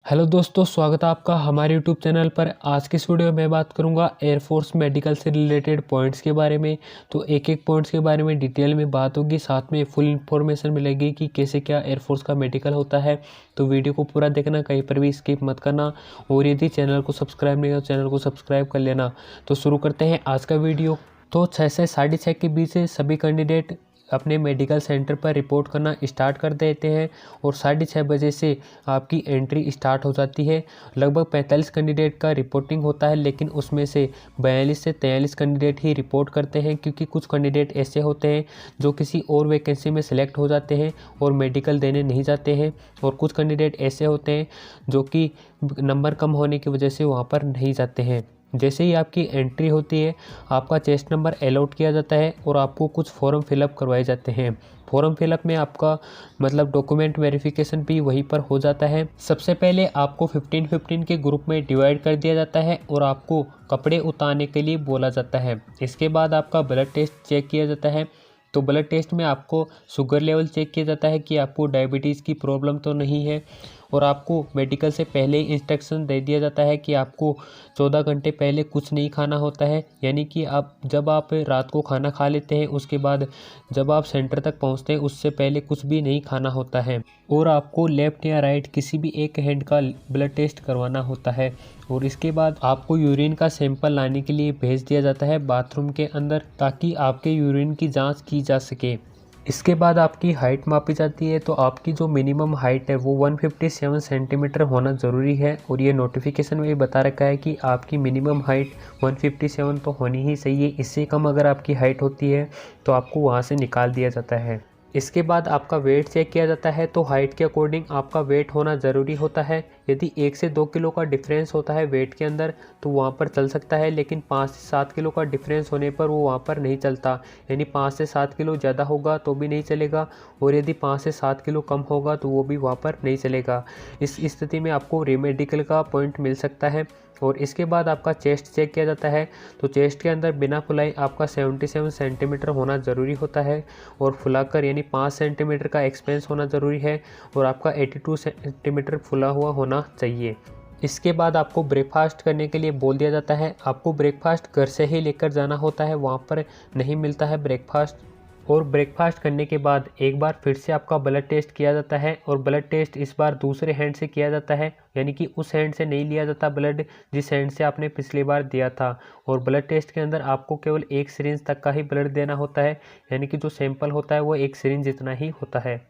Hello दोस्तों, स्वागत है आपका हमारे यूट्यूब चैनल पर। आज की इस वीडियो में मैं बात करूंगा एयरफोर्स मेडिकल से रिलेटेड पॉइंट्स के बारे में। तो एक एक पॉइंट्स के बारे में डिटेल में बात होगी, साथ में फुल इन्फॉर्मेशन मिलेगी कि कैसे क्या एयरफोर्स का मेडिकल होता है। तो वीडियो को पूरा देखना, कहीं पर भी स्किप मत करना। और यदि चैनल को सब्सक्राइब नहीं हो तो चैनल को सब्सक्राइब कर लेना। तो शुरू करते हैं आज का वीडियो। तो 6 से 6:30 के बीच से सभी कैंडिडेट अपने मेडिकल सेंटर पर रिपोर्ट करना स्टार्ट कर देते हैं और 6:30 बजे से आपकी एंट्री स्टार्ट हो जाती है। लगभग 45 कैंडिडेट का रिपोर्टिंग होता है, लेकिन उसमें से 42 से 43 कैंडिडेट ही रिपोर्ट करते हैं, क्योंकि कुछ कैंडिडेट ऐसे होते हैं जो किसी और वैकेंसी में सिलेक्ट हो जाते हैं और मेडिकल देने नहीं जाते हैं। और कुछ कैंडिडेट ऐसे होते हैं जो कि नंबर कम होने की वजह से वहाँ पर नहीं जाते हैं। जैसे ही आपकी एंट्री होती है, आपका चेस्ट नंबर अलॉट किया जाता है और आपको कुछ फॉर्म फिलअप करवाए जाते हैं। फॉर्म फिलअप में आपका डॉक्यूमेंट वेरिफिकेशन भी वहीं पर हो जाता है। सबसे पहले आपको 15-15 के ग्रुप में डिवाइड कर दिया जाता है और आपको कपड़े उतारने के लिए बोला जाता है। इसके बाद आपका ब्लड टेस्ट चेक किया जाता है। तो ब्लड टेस्ट में आपको शुगर लेवल चेक किया जाता है कि आपको डायबिटीज़ की प्रॉब्लम तो नहीं है। और आपको मेडिकल से पहले ही इंस्ट्रक्शन दे दिया जाता है कि आपको 14 घंटे पहले कुछ नहीं खाना होता है। यानी कि जब आप रात को खाना खा लेते हैं, उसके बाद जब आप सेंटर तक पहुंचते हैं उससे पहले कुछ भी नहीं खाना होता है। और आपको लेफ़्ट या राइट किसी भी एक हैंड का ब्लड टेस्ट करवाना होता है। और इसके बाद आपको यूरिन का सैंपल लाने के लिए भेज दिया जाता है बाथरूम के अंदर, ताकि आपके यूरिन की जाँच की जा सके। इसके बाद आपकी हाइट मापी जाती है। तो आपकी जो मिनिमम हाइट है वो 157 सेंटीमीटर होना ज़रूरी है। और ये नोटिफिकेशन में भी बता रखा है कि आपकी मिनिमम हाइट 157 तो होनी ही चाहिए। इससे कम अगर आपकी हाइट होती है तो आपको वहाँ से निकाल दिया जाता है। इसके बाद आपका वेट चेक किया जाता है। तो हाइट के अकॉर्डिंग आपका वेट होना ज़रूरी होता है। यदि 1 से 2 किलो का डिफरेंस होता है वेट के अंदर तो वहाँ पर चल सकता है, लेकिन 5 से 7 किलो का डिफरेंस होने पर वो वहाँ पर नहीं चलता। यानी 5 से 7 किलो ज़्यादा होगा तो भी नहीं चलेगा, और यदि 5 से 7 किलो कम होगा तो वो भी वहाँ पर नहीं चलेगा। इस स्थिति में आपको रीमेडिकल का पॉइंट मिल सकता है। और इसके बाद आपका चेस्ट चेक किया जाता है। तो चेस्ट के अंदर बिना फुलाई आपका 77 सेंटीमीटर होना ज़रूरी होता है, और फुलाकर यानी 5 सेंटीमीटर का एक्सपेंस होना ज़रूरी है, और आपका 82 सेंटीमीटर फुला हुआ होना चाहिए। इसके बाद आपको ब्रेकफास्ट करने के लिए बोल दिया जाता है। आपको ब्रेकफास्ट घर से ही लेकर जाना होता है, वहाँ पर नहीं मिलता है ब्रेकफास्ट। और ब्रेकफास्ट करने के बाद एक बार फिर से आपका ब्लड टेस्ट किया जाता है, और ब्लड टेस्ट इस बार दूसरे हैंड से किया जाता है। यानी कि उस हैंड से नहीं लिया जाता ब्लड जिस हैंड से आपने पिछली बार दिया था। और ब्लड टेस्ट के अंदर आपको केवल 1 सिरिंज तक का ही ब्लड देना होता है। यानी कि जो सैंपल होता है वो 1 सिरिंज जितना ही होता है।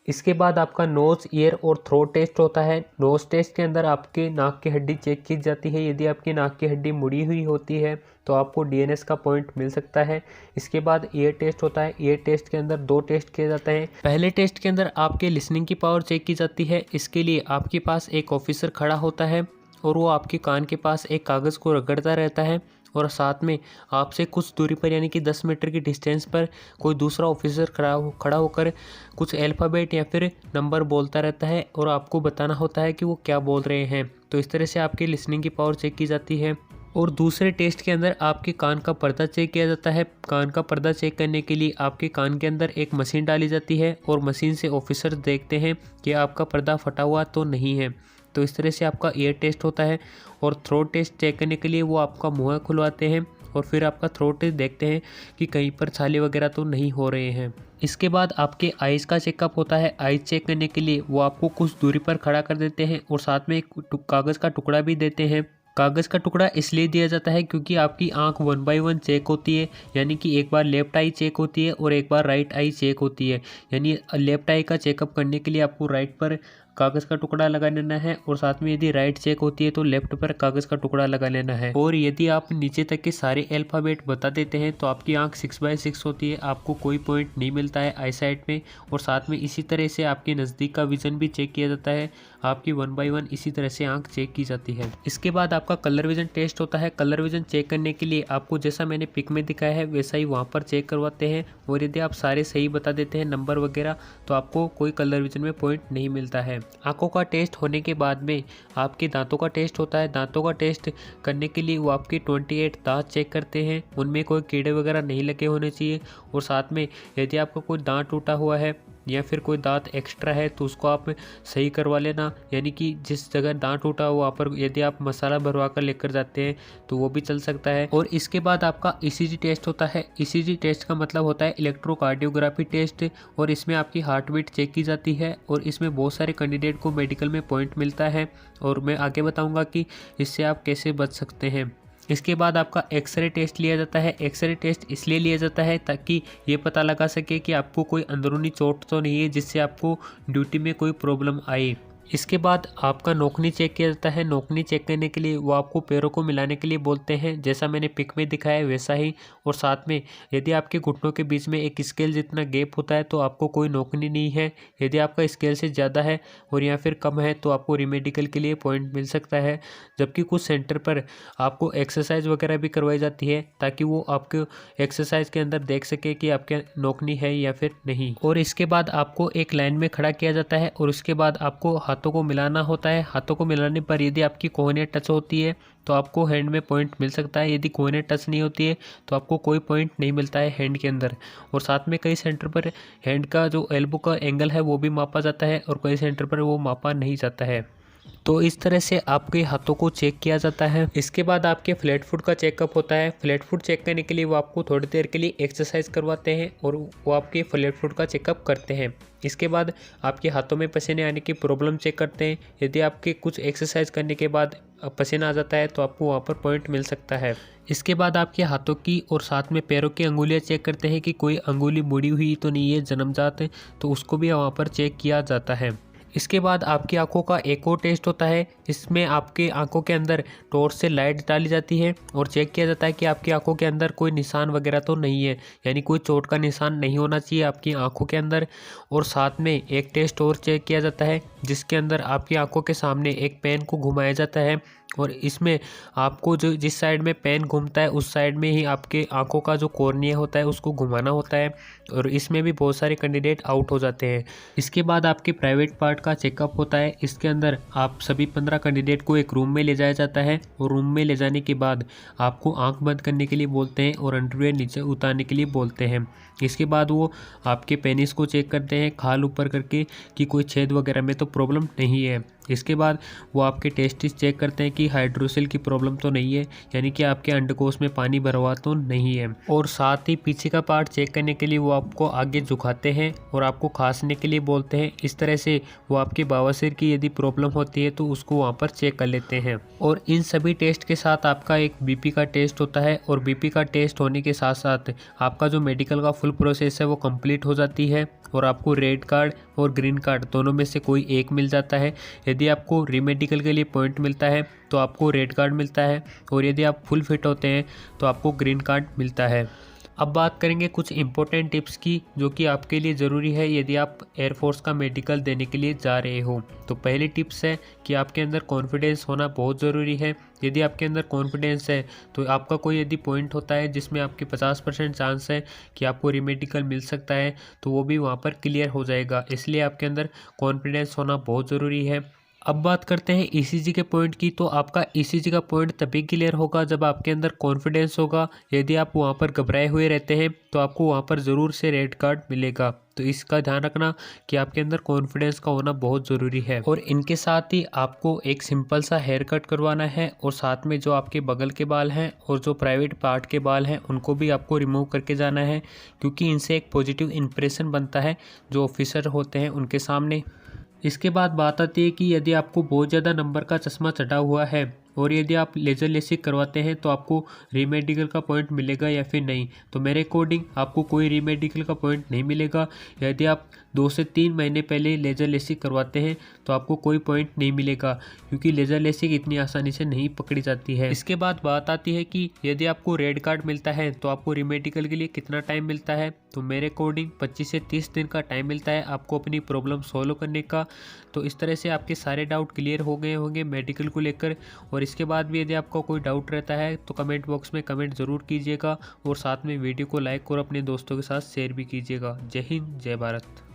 इसके बाद आपका नोज़, ईयर और थ्रोट टेस्ट होता है। नोज़ टेस्ट के अंदर आपके नाक की हड्डी चेक की जाती है। यदि आपकी नाक की हड्डी मुड़ी हुई होती है तो आपको डीएनएस का पॉइंट मिल सकता है। इसके बाद ईयर टेस्ट होता है। ईयर टेस्ट के अंदर 2 टेस्ट किए जाते हैं। पहले टेस्ट के अंदर आपके लिसनिंग की पावर चेक की जाती है। इसके लिए आपके पास एक ऑफिसर खड़ा होता है और वो आपके कान के पास एक कागज़ को रगड़ता रहता है, और साथ में आपसे कुछ दूरी पर यानी कि 10 मीटर की डिस्टेंस पर कोई दूसरा ऑफिसर खड़ा होकर कुछ अल्फ़ाबेट या फिर नंबर बोलता रहता है, और आपको बताना होता है कि वो क्या बोल रहे हैं। तो इस तरह से आपकी लिसनिंग की पावर चेक की जाती है। और दूसरे टेस्ट के अंदर आपके कान का पर्दा चेक किया जाता है। कान का पर्दा चेक करने के लिए आपके कान के अंदर एक मशीन डाली जाती है, और मशीन से ऑफिसर देखते हैं कि आपका पर्दा फटा हुआ तो नहीं है। तो इस तरह से आपका ईयर टेस्ट होता है। और थ्रोट टेस्ट चेक करने के लिए वो आपका मुँह खुलवाते हैं, और फिर आपका थ्रोट टेस्ट देखते हैं कि कहीं पर छाले वगैरह तो नहीं हो रहे हैं। इसके बाद आपके आइज़ का चेकअप होता है। आइज़ चेक करने के लिए वो आपको कुछ दूरी पर खड़ा कर देते हैं, और साथ में एक कागज़ का टुकड़ा भी देते हैं। कागज़ का टुकड़ा इसलिए दिया जाता है क्योंकि आपकी आंख 1 बाय 1 चेक होती है। यानी कि एक बार लेफ्ट आई चेक होती है और एक बार राइट आई चेक होती है। यानी लेफ्ट आई का चेकअप करने के लिए आपको राइट पर कागज़ का टुकड़ा लगा लेना है, और साथ में यदि राइट चेक होती है तो लेफ्ट पर कागज़ का टुकड़ा लगा लेना है। और यदि आप नीचे तक के सारे अल्फ़ाबेट बता देते हैं तो आपकी आंख 6/6 होती है, आपको कोई पॉइंट नहीं मिलता है आई साइड में। और साथ में इसी तरह से आपके नज़दीक का विज़न भी चेक किया जाता है। आपकी 1 बाय 1 इसी तरह से आंख चेक की जाती है। इसके बाद आपका कलर विज़न टेस्ट होता है। कलर विज़न चेक करने के लिए आपको जैसा मैंने पिक में दिखाया है वैसा ही वहाँ पर चेक करवाते हैं, और यदि आप सारे सही बता देते हैं नंबर वगैरह तो आपको कोई कलर विज़न में पॉइंट नहीं मिलता है। आंखों का टेस्ट होने के बाद में आपके दांतों का टेस्ट होता है। दांतों का टेस्ट करने के लिए वो आपके 28 दांत चेक करते हैं, उनमें कोई कीड़े वगैरह नहीं लगे होने चाहिए। और साथ में यदि आपका कोई दांत टूटा हुआ है या फिर कोई दांत एक्स्ट्रा है तो उसको आप सही करवा लेना, यानी कि जिस जगह दांत टूटा हो वहाँ पर यदि आप मसाला भरवा कर लेकर जाते हैं तो वो भी चल सकता है। और इसके बाद आपका ईसीजी टेस्ट होता है। ईसीजी टेस्ट का मतलब होता है इलेक्ट्रोकार्डियोग्राफी टेस्ट, और इसमें आपकी हार्ट बीट चेक की जाती है और इसमें बहुत सारे कैंडिडेट को मेडिकल में पॉइंट मिलता है और मैं आगे बताऊंगा कि इससे आप कैसे बच सकते हैं। इसके बाद आपका एक्सरे टेस्ट लिया जाता है। एक्सरे टेस्ट इसलिए लिया जाता है ताकि ये पता लगा सके कि आपको कोई अंदरूनी चोट तो नहीं है जिससे आपको ड्यूटी में कोई प्रॉब्लम आए। इसके बाद आपका नोकनी चेक किया जाता है। नोकनी चेक करने के लिए वो आपको पैरों को मिलाने के लिए बोलते हैं, जैसा मैंने पिक में दिखाया है वैसा ही। और साथ में यदि आपके घुटनों के बीच में एक स्केल जितना गैप होता है तो आपको कोई नोकनी नहीं है। यदि आपका स्केल से ज़्यादा है और या फिर कम है तो आपको रीमेडिकल के लिए पॉइंट मिल सकता है। जबकि कुछ सेंटर पर आपको एक्सरसाइज वगैरह भी करवाई जाती है ताकि वो आपको एक्सरसाइज के अंदर देख सके कि आपके नोकनी है या फिर नहीं। और इसके बाद आपको एक लाइन में खड़ा किया जाता है और उसके बाद आपको हाथों को मिलाना होता है। हाथों को मिलाने पर यदि आपकी कोहनियाँ टच होती है तो आपको हैंड में पॉइंट मिल सकता है। यदि कोहनियाँ टच नहीं होती है तो आपको कोई पॉइंट नहीं मिलता है हैंड के अंदर। और साथ में कई सेंटर पर हैंड का जो एल्बो का एंगल है वो भी मापा जाता है और कई सेंटर पर वो मापा नहीं जाता है। तो इस तरह से आपके हाथों को चेक किया जाता है। इसके बाद आपके फ्लैट फुट का चेकअप होता है। फ्लैट फुट चेक करने के लिए वो आपको थोड़ी देर के लिए एक्सरसाइज करवाते हैं और वो आपके फ्लैट फुट का चेकअप करते हैं। इसके बाद आपके हाथों में पसीने आने की प्रॉब्लम चेक करते हैं। यदि आपके कुछ एक्सरसाइज करने के बाद पसीना आ जाता है तो आपको वहाँ पर पॉइंट मिल सकता है। इसके बाद आपके हाथों की और साथ में पैरों की अंगुलियाँ चेक करते हैं कि कोई अंगुली मुड़ी हुई तो नहीं है जन्मजात, तो उसको भी वहाँ पर चेक किया जाता है। इसके बाद आपकी आंखों का एक और टेस्ट होता है। इसमें आपके आंखों के अंदर टॉर्च से लाइट डाली जाती है और चेक किया जाता है कि आपकी आंखों के अंदर कोई निशान वगैरह तो नहीं है, यानी कोई चोट का निशान नहीं होना चाहिए आपकी आंखों के अंदर। और साथ में एक टेस्ट और चेक किया जाता है जिसके अंदर आपकी आंखों के सामने एक पेन को घुमाया जाता है और इसमें आपको जो जिस साइड में पेन घूमता है उस साइड में ही आपके आंखों का जो कॉर्निया होता है उसको घुमाना होता है और इसमें भी बहुत सारे कैंडिडेट आउट हो जाते हैं। इसके बाद आपके प्राइवेट पार्ट का चेकअप होता है। इसके अंदर आप सभी 15 कैंडिडेट को एक रूम में ले जाया जाता है और रूम में ले जाने के बाद आपको आंख बंद करने के लिए बोलते हैं और अंडरवियर नीचे उतारने के लिए बोलते हैं। इसके बाद वो आपके पेनिस को चेक करते हैं खाल ऊपर करके कि कोई छेद वगैरह में तो प्रॉब्लम नहीं है। इसके बाद वो आपके टेस्टिस चेक करते हैं कि हाइड्रोसिल की प्रॉब्लम तो नहीं है, यानी कि आपके अंडकोश में पानी भरा हुआ तो नहीं है। और साथ ही पीछे का पार्ट चेक करने के लिए वो आपको आगे झुकाते हैं और आपको खांसने के लिए बोलते हैं। इस तरह से वो आपके बवासीर की यदि प्रॉब्लम होती है तो उसको वहाँ पर चेक कर लेते हैं। और इन सभी टेस्ट के साथ आपका एक बीपी का टेस्ट होता है और बीपी का टेस्ट होने के साथ साथ आपका जो मेडिकल का फुल प्रोसेस है वो कंप्लीट हो जाती है और आपको रेड कार्ड और ग्रीन कार्ड दोनों में से कोई एक मिल जाता है। यदि आपको रीमेडिकल के लिए पॉइंट मिलता है तो आपको रेड कार्ड मिलता है और यदि आप फुल फिट होते हैं तो आपको ग्रीन कार्ड मिलता है। अब बात करेंगे कुछ इंपॉर्टेंट टिप्स की जो कि आपके लिए ज़रूरी है यदि आप एयरफोर्स का मेडिकल देने के लिए जा रहे हो। तो पहली टिप्स है कि आपके अंदर कॉन्फिडेंस होना बहुत ज़रूरी है। यदि आपके अंदर कॉन्फिडेंस है तो आपका कोई यदि पॉइंट होता है जिसमें आपके 50% चांस है कि आपको रीमेडिकल मिल सकता है तो वो भी वहाँ पर क्लियर हो जाएगा। इसलिए आपके अंदर कॉन्फिडेंस होना बहुत ज़रूरी है। अब बात करते हैं ईसीजी के पॉइंट की। तो आपका ईसीजी का पॉइंट तभी क्लियर होगा जब आपके अंदर कॉन्फिडेंस होगा। यदि आप वहाँ पर घबराए हुए रहते हैं तो आपको वहाँ पर ज़रूर से रेड कार्ड मिलेगा। तो इसका ध्यान रखना कि आपके अंदर कॉन्फिडेंस का होना बहुत ज़रूरी है। और इनके साथ ही आपको एक सिंपल सा हेयर कट करवाना है और साथ में जो आपके बगल के बाल हैं और जो प्राइवेट पार्ट के बाल हैं उनको भी आपको रिमूव करके जाना है, क्योंकि इनसे एक पॉजिटिव इंप्रेशन बनता है जो ऑफिसर होते हैं उनके सामने। इसके बाद बात आती है कि यदि आपको बहुत ज़्यादा नंबर का चश्मा चढ़ा हुआ है और यदि आप लेज़र लेसिक करवाते हैं तो आपको रीमेडिकल का पॉइंट मिलेगा या फिर नहीं। तो मेरे अकॉर्डिंग आपको कोई रीमेडिकल का पॉइंट नहीं मिलेगा। यदि आप 2 से 3 महीने पहले लेज़र लेसिक करवाते हैं तो आपको कोई पॉइंट नहीं मिलेगा, क्योंकि लेज़र लेसिक इतनी आसानी से नहीं पकड़ी जाती है। इसके बाद बात आती है कि यदि आपको रेड कार्ड मिलता है तो आपको रीमेडिकल के लिए कितना टाइम मिलता है। तो मेरे अकॉर्डिंग 25 से 30 दिन का टाइम मिलता है आपको अपनी प्रॉब्लम सॉल्व करने का। तो इस तरह से आपके सारे डाउट क्लियर हो गए होंगे मेडिकल को लेकर। और इसके बाद भी यदि आपका कोई डाउट रहता है तो कमेंट बॉक्स में कमेंट ज़रूर कीजिएगा और साथ में वीडियो को लाइक और अपने दोस्तों के साथ शेयर भी कीजिएगा। जय हिंद, जय भारत।